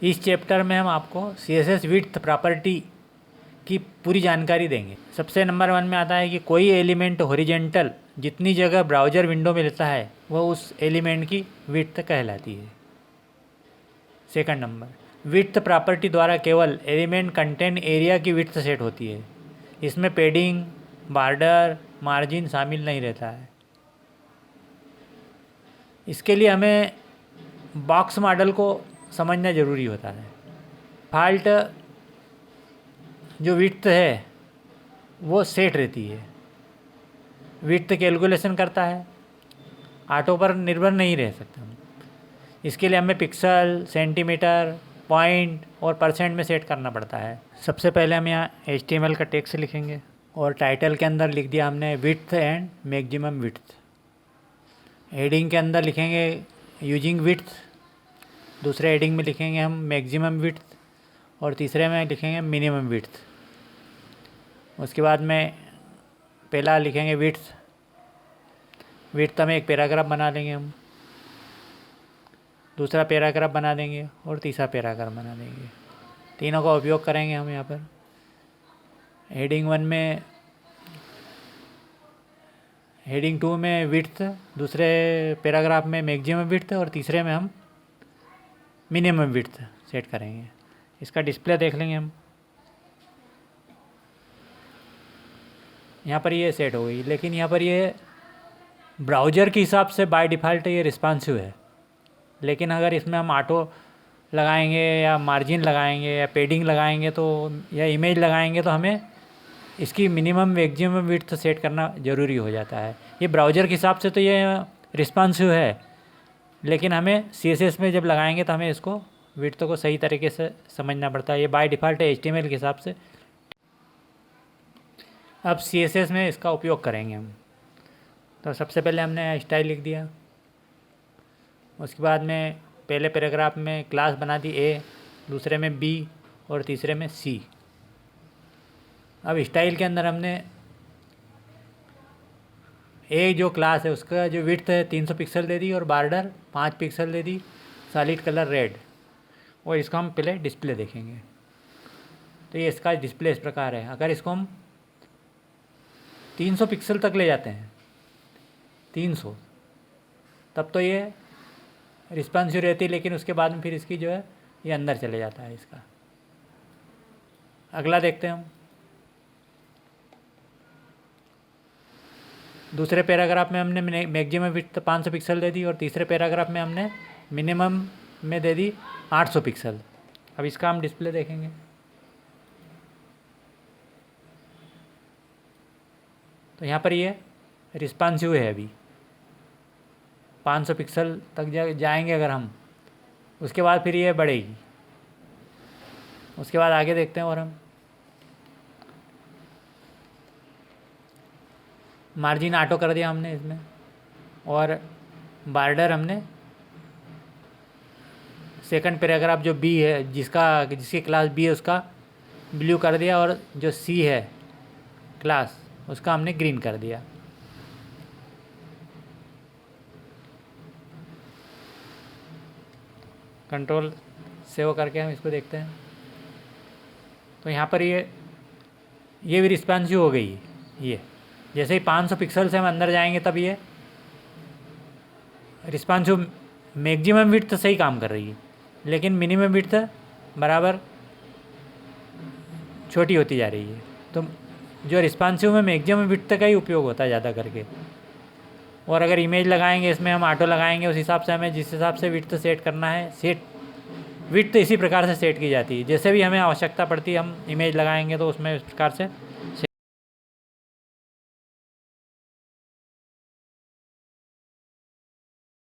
इस चैप्टर में हम आपको CSS विड्थ प्रॉपर्टी की पूरी जानकारी देंगे। सबसे नंबर 1 में आता है कि कोई एलिमेंट हॉरिजेंटल जितनी जगह ब्राउज़र विंडो में लेता है वह उस एलिमेंट की विड्थ कहलाती है। सेकंड नंबर, विड्थ प्रॉपर्टी द्वारा केवल एलिमेंट कंटेंट एरिया की विड्थ सेट होती है। इसमें पेडिंग, बॉर्डर, मार्जिन शामिल नहीं रहता है। इसके लिए हमें बॉक्स मॉडल को समझना ज़रूरी होता है। डिफ़ॉल्ट जो विड्थ है वो सेट रहती है। विड्थ कैलकुलेशन करता है, ऑटो पर निर्भर नहीं रह सकता हम। इसके लिए हमें पिक्सल, सेंटीमीटर, पॉइंट और परसेंट में सेट करना पड़ता है। सबसे पहले हम यहाँ HTML का टेक्स्ट लिखेंगे और टाइटल के अंदर लिख दिया हमने width and maximum width. Heading के अंदर लिखेंगे यूजिंग विड्थ, दूसरे हेडिंग में लिखेंगे हम मैक्सिमम विड्थ और तीसरे में लिखेंगे मिनिमम विड्थ। उसके बाद में पहला लिखेंगे विड्थ। विड्थ में एक पैराग्राफ बना लेंगे हम, दूसरा पैराग्राफ बना देंगे और तीसरा पैराग्राफ बना देंगे। तीनों का उपयोग करेंगे हम यहाँ पर। हेडिंग 1 में, हेडिंग 2 में विड्थ, दूसरे पैराग्राफ में मैक्सिमम विड्थ और तीसरे में हम मिनिमम विड्थ सेट करेंगे। इसका डिस्प्ले देख लेंगे हम। यहाँ पर ये सेट हो गई, लेकिन यहाँ पर ये ब्राउज़र के हिसाब से बाय डिफ़ॉल्ट ये रिस्पॉन्सिव है। लेकिन अगर इसमें हम ऑटो लगाएंगे या मार्जिन लगाएंगे या पेडिंग लगाएंगे तो या इमेज लगाएंगे तो हमें इसकी मिनिमम मैक्सिमम विड्थ सेट करना ज़रूरी हो जाता है। ये ब्राउज़र के हिसाब से तो ये रिस्पॉन्सिव है, लेकिन हमें CSS में जब लगाएंगे तो हमें इसको विड्थ को सही तरीके से समझना पड़ता है। ये बाय डिफ़ॉल्ट है HTML के हिसाब से। अब CSS में इसका उपयोग करेंगे हम। तो सबसे पहले हमने स्टाइल लिख दिया। उसके बाद में पहले पैराग्राफ में क्लास बना दी A, दूसरे में B और तीसरे में C। अब स्टाइल के अंदर हमने A जो क्लास है उसका जो विड्थ है 300 पिक्सल दे दी और बॉर्डर 5 पिक्सल दे दी, सॉलिड कलर रेड। और इसको हम पहले डिस्प्ले देखेंगे। तो ये इसका डिस्प्ले इस प्रकार है। अगर इसको हम 300 पिक्सल तक ले जाते हैं, 300, तब तो ये रिस्पॉन्सिव रहती है, लेकिन उसके बाद में फिर इसकी जो है ये अंदर चले जाता है इसका। अगला देखते हैं हम। दूसरे पैराग्राफ में हमने मैक्सिमम विड्थ 500 पिक्सल दे दी और तीसरे पैराग्राफ में हमने मिनिमम में दे दी 800 पिक्सल। अब इसका हम डिस्प्ले देखेंगे। तो यहाँ पर ये रिस्पॉन्सिव है। अभी 500 पिक्सल तक जाएंगे अगर हम, उसके बाद फिर ये बढ़ेगी। उसके बाद आगे देखते हैं। और हम मार्जिन ऑटो कर दिया हमने इसमें, और बॉर्डर हमने सेकंड पैराग्राफ जो B है, जिसकी क्लास B है उसका ब्लू कर दिया, और जो C है क्लास उसका हमने ग्रीन कर दिया। कंट्रोल सेव करके हम इसको देखते हैं। तो यहाँ पर ये भी रिस्पॉन्सिव हो गई। ये जैसे ही 500 पिक्सल से हम अंदर जाएंगे तब ये रिस्पॉन्सिव मैक्सिमम विड्थ सही काम कर रही है, लेकिन मिनिमम विड्थ बराबर छोटी होती जा रही है। तो जो रिस्पॉन्सिव में मैक्सिमम विड्थ का ही उपयोग होता है ज़्यादा करके। और अगर इमेज लगाएंगे, इसमें हम ऑटो लगाएंगे, उस हिसाब से हमें जिस हिसाब से विड्थ सेट करना है, विड्थ इसी प्रकार से सेट की जाती है। जैसे भी हमें आवश्यकता पड़ती है हम इमेज लगाएंगे तो उसमें इस प्रकार से